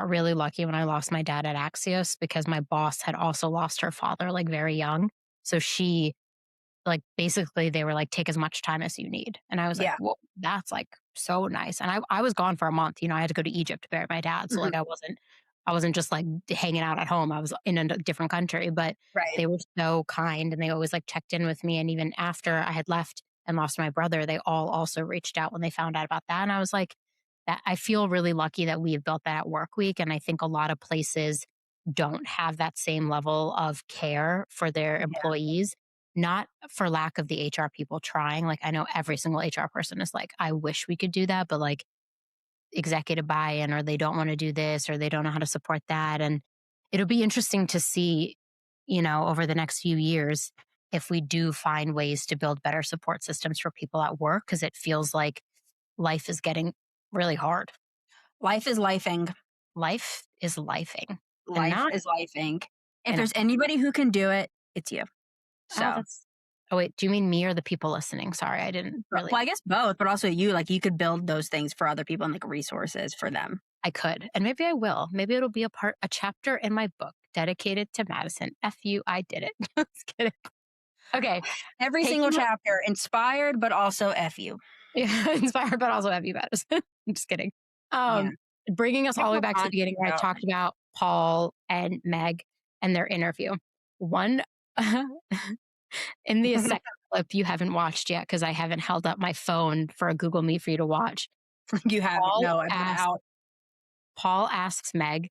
really lucky when I lost my dad at Axios because my boss had also lost her father like very young. So she like basically they were like take as much time as you need. And I was like, Yeah. "Whoa, that's like so nice." And I was gone for a month, I had to go to Egypt to bury my dad. So like Mhm. I wasn't just like hanging out at home. I was in a different country, but Right. they were so kind and they always like checked in with me and even after I had left and lost my brother, they all also reached out when they found out about that and I was like that I feel really lucky that we've built that at Work Week. And I think a lot of places don't have that same level of care for their Yeah. employees, not for lack of the HR people trying. Like, I know every single HR person is like, I wish we could do that, but like executive buy in, or they don't want to do this, or they don't know how to support that. And it'll be interesting to see, over the next few years, if we do find ways to build better support systems for people at work, because it feels like life is getting really hard. Life is lifing. Life is lifing and Life not, is lifing. If and there's anybody who can do it, it's you. oh, So, oh, wait, do you mean me or the people listening? Sorry, I didn't really, well, I guess both, but also you, like you could build those things for other people and like resources for them. I could, and maybe I will. Maybe it'll be a chapter in my book dedicated to Madison. F you, I did it. Just kidding. Okay. Every single Taking chapter inspired, but also F you. Yeah, inspired, but also F you Madison. I'm just kidding. Yeah. Um, Bringing us Have all the way more back to the content beginning where I though. talked about Paul and Meg and their interview. One in the second clip you haven't watched yet because I haven't held up my phone for a Google Meet for you to watch. You haven't. Paul No, I've been asks out. Paul asks Meg,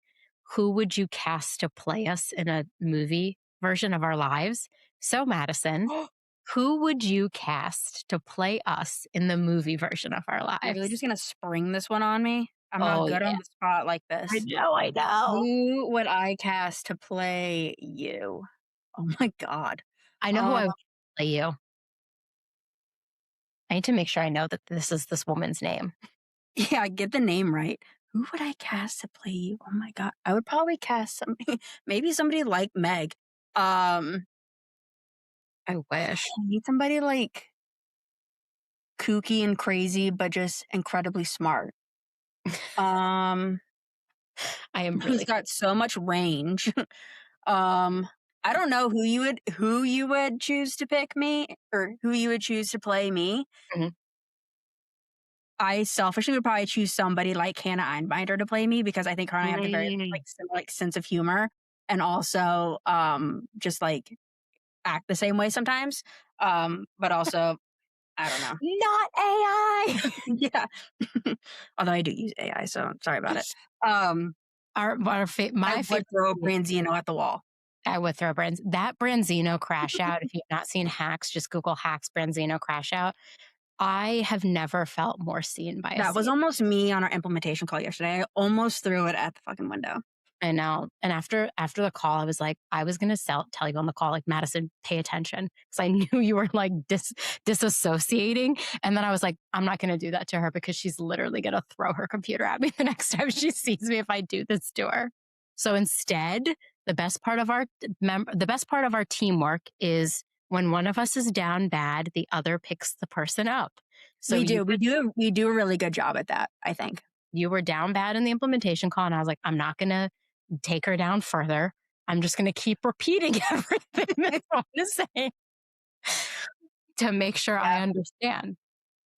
"Who would you cast to play us in a movie version of our lives?" So Madison, who would you cast to play us in the movie version of our You're really lives? just gonna spring this one on me? I'm not Oh good on yeah, the spot like this. I know. Who would I cast to play you? Oh my god. I know who Um, I would play you. I need to make sure I know that this is this woman's name. yeah, get the name right. Who would I cast to play you? Oh my god. I would probably cast somebody maybe somebody like Meg. I wish. I need somebody like kooky and crazy, but just incredibly smart. Um, I am who's really. got so much range. Um, I don't know who you would choose to pick me or who you would choose to play me. Mhm. I selfishly would probably choose somebody like Hannah Einbinder to play me because I think her and I have the very Mm. like similar like sense of humor and also just like act the same way sometimes. But also I don't know. Not AI. yeah. Although I do use AI, so sorry about it. Um, I My would favorite. throw Branzino at the wall. I would throw that Branzino crash out. If you've not seen Hacks, just Google Hacks Branzino crash out. I have never felt more seen by a That was scene. almost me on our implementation call yesterday. I almost threw it at the fucking window. I know. And after the call, I was like, I was gonna tell you on the call, like, Madison, pay attention. Because I knew you were like disassociating. And then I was like, I'm not gonna do that to her because she's literally gonna throw her computer at me the next time she sees me if I do this to her. So instead, the best part of our teamwork is when one of us is down bad, the other picks the person up. So We do. We do a really good job at that, I think. you were down bad in the implementation call, and I was like, I'm not gonna take her down further. I'm just going to keep repeating everything that I want to say to make sure I understand.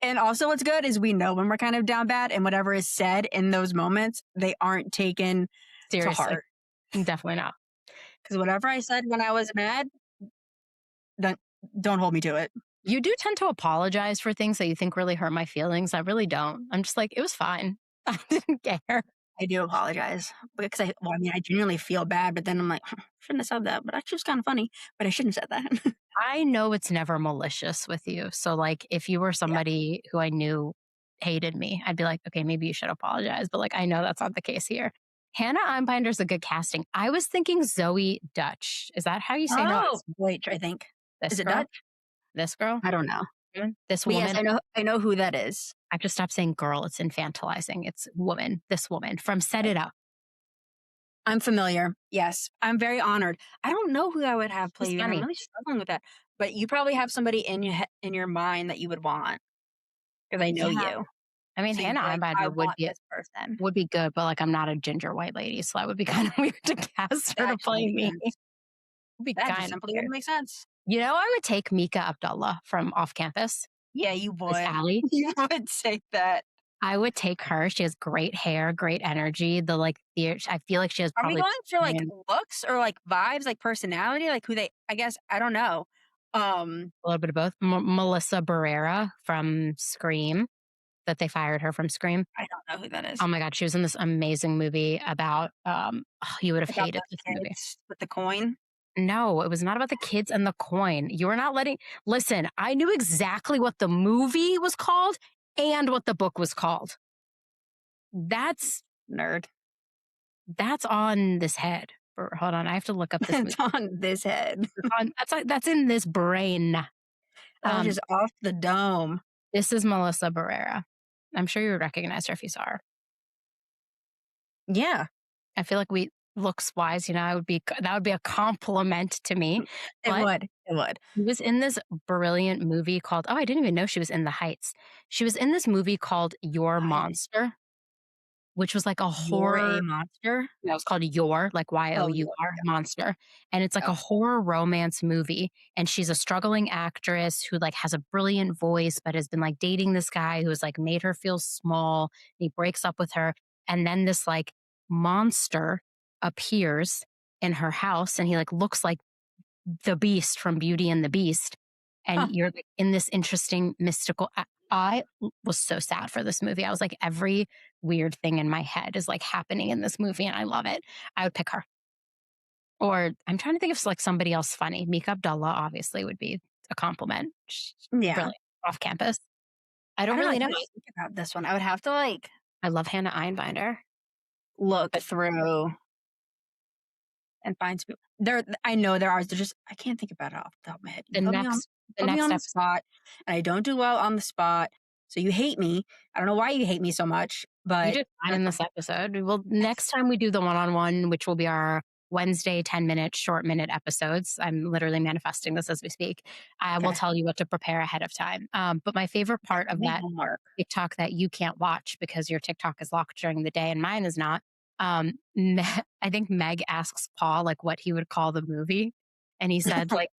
And also what's good is we know when we're kind of down bad and whatever is said in those moments, they aren't taken to Seriously. heart. Definitely not. Because whatever I said when I was mad, don't hold me to it. You do tend to apologize for things that you think really hurt my feelings. I really don't. I'm just like, it was fine. I didn't care. I do apologize because I genuinely feel bad, but then I'm like, shouldn't have said that, but actually it's kind of funny, but I shouldn't have said that. I know it's never malicious with you. So, like, if you were somebody who I knew hated me, I'd be like, okay, maybe you should apologize. But, like, I know that's not the case here. Hannah Einbinder's a good casting. I was thinking Zoe Dutch. Is that how you say her? Oh, wait, I think. This Is it girl? Dutch? This girl? I don't know. This But woman? yes, I know who that is. I have to stop saying girl. It's infantilizing. It's woman. This woman from Set It Up. I'm familiar. Yes, I'm very honored. I don't know who I would have play She's you, and I'm funny. really struggling with that. But you probably have somebody in your mind that you would want because I know Yeah. you. I mean, So you'd Hannah be like, I Einbinder want this person. would be good, but like I'm not a ginger white lady, so that would be kind of weird to cast her That to actually play makes me. sense. Would be That just kind of simply weird. wouldn't make sense. You know, I would take Mika Abdullah from Off Campus. Yeah, you Miss would. Allie. You would say that. I would take her. She has great hair, great energy. I feel like she has Are we probably going for like a looks or like vibes, like personality, like who they? I guess I don't know. little bit of both. Melissa Barrera from Scream. that they fired her from Scream? I don't know who that is. Oh my god, she was in this amazing movie about, you would have About hated the this movie. kids with the coin. No, it was not about the kids and the coin. You were not letting listen, I knew exactly what the movie was called and what the book was called. That's Nerd. that's on this head. Hold on, I have to look up this movie. It's on this head. That's in this brain. That was Um, just off the dome. this is Melissa Barrera. I'm sure you would recognize her if you saw her. Yeah, I feel like we looks wise, I would be that would be a compliment to me. it But would. It would. she was in this brilliant movie called I didn't even know she was in The Heights. She was in this movie called Your I Monster, which was like a You're a horror. monster? Yeah, it was called Your, like Oh, Your Monster. And it's like yeah. a horror romance movie. And she's a struggling actress who like has a brilliant voice, but has been like dating this guy who has like made her feel small. He breaks up with her. And then this like monster appears in her house and he like looks like the beast from Beauty and the Beast. Huh. And you're like in this interesting mystical. I was so sad for this movie. I was like, every weird thing in my head is like happening in this movie, and I love it. I would pick her. Or I'm trying to think of like somebody else funny. Mika Abdullah obviously would be a compliment. She's Yeah. brilliant off campus. I I don't don't know. really I know. can't think about this one. I would have to like I love Hannah Einbinder. look But through and find some. There, I know there are. They're just I can't think about it off the top of my head. The next, the Put me next on the episode, spot, and I don't do well on the spot. So you hate me. I don't know why you hate me so much, you but did fine in this episode. Well, next time we do the one-on-one, which will be our Wednesday 10-minute, short-minute episodes. I'm literally manifesting this as we speak. I will okay. tell you what to prepare ahead of time. But my favorite part of My that homework. TikTok that you can't watch because your TikTok is locked during the day and mine is not. I think Meg asks Paul like what he would call the movie, and he said like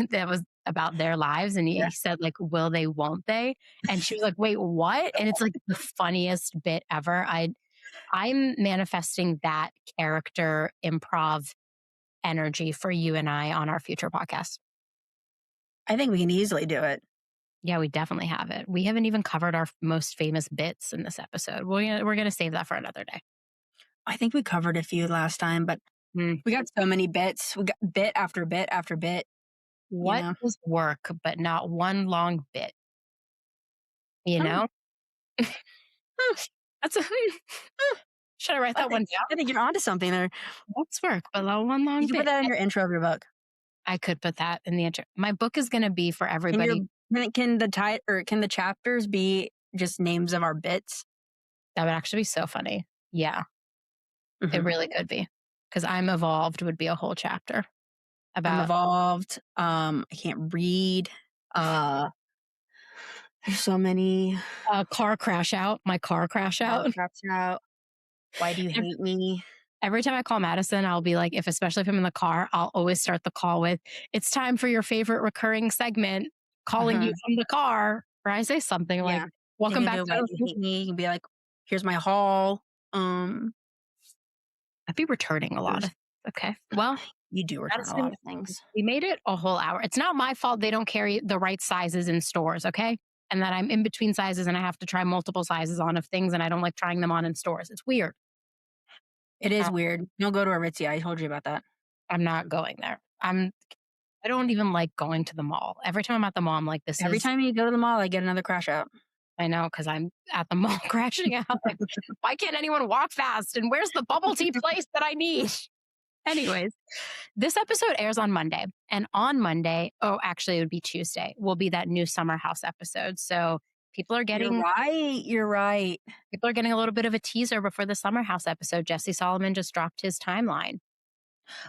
that was about their lives, and he Yeah. said like will they, won't they? And she was like, wait, what? And it's like the funniest bit ever. I'm manifesting that character improv energy for you and I on our future podcast. I think we can easily do it. Yeah, we definitely have it. We haven't even covered our most famous bits in this episode. We're gonna save that for another day. I think we covered a few last time, but we got so many bits. We got bit after bit after bit. What know? is work, but not one long bit? You Oh. know? That's a should I write that one down? I think you're onto something there. What's work, but not one long You can bit? put that in your intro of your book. I could put that in the intro. My book is gonna be for everybody. Can the chapters be just names of our bits? That would actually be so funny. Yeah. It Mhm. really could be. Because I'm evolved would be a whole chapter I'm about evolved. I can't read. There's so many. car crash out. My car crash out. Craps out. Why do you hate me? Every time I call Madison, I'll be like, especially if I'm in the car, I'll always start the call with, "It's time for your favorite recurring segment, calling you from the car." Or I say something like, Yeah. "Welcome You back can do to why you hate me. You can be like, here's my haul. I'd be returning a lot of. Okay. Well, You do return a Madison, lot of things. we made it a whole hour. It's not my fault they don't carry the right sizes in stores, okay? And that I'm in between sizes and I have to try multiple sizes on of things and I don't like trying them on in stores. It's weird. It is weird. Don't go to Aritzia. I told you about that. I'm not going there. I don't even like going to the mall. Every time I'm at the mall, I'm like, Every time you go to the mall, I get another crash out. I know, because I'm at the mall crashing out. Like, why can't anyone walk fast? And where's the bubble tea place that I need? Anyways, this episode airs on Monday. And on Monday, actually, it would be Tuesday, will be that new Summer House episode. So people are getting You're right. people are getting a little bit of a teaser before the Summer House episode. Jesse Solomon just dropped his timeline.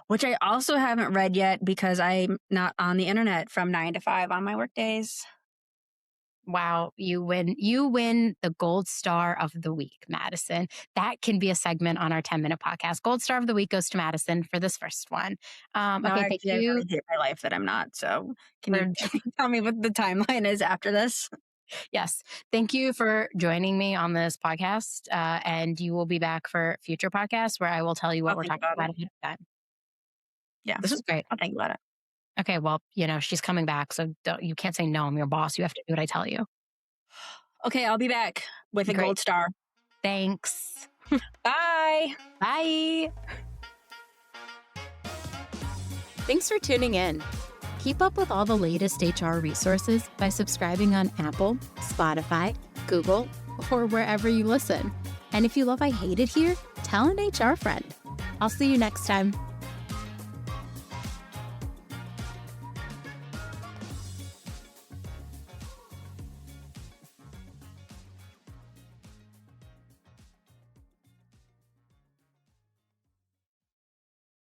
Which I also haven't read yet because I'm not on the internet from 9 to 5 on my work days. Wow, you win. You win the gold star of the week, Madison. That can be a segment on our 10-minute podcast. Gold star of the week goes to Madison for this first one. No, Okay, thank actually, I you. really hate my life that I'm not. So can you tell me what the timeline is after this? Yes. Thank you for joining me on this podcast. And you will be back for future podcasts where I will tell you what I'll we're think talking about about ahead of time. Yeah. This is great. I'll think about it. Okay, well, she's coming back. So you can't say no, I'm your boss. You have to do what I tell you. Okay, I'll be back with a Great. gold star. Thanks. Bye. Bye. Thanks for tuning in. Keep up with all the latest HR resources by subscribing on Apple, Spotify, Google, or wherever you listen. And if you love I Hate It Here, tell an HR friend. I'll see you next time.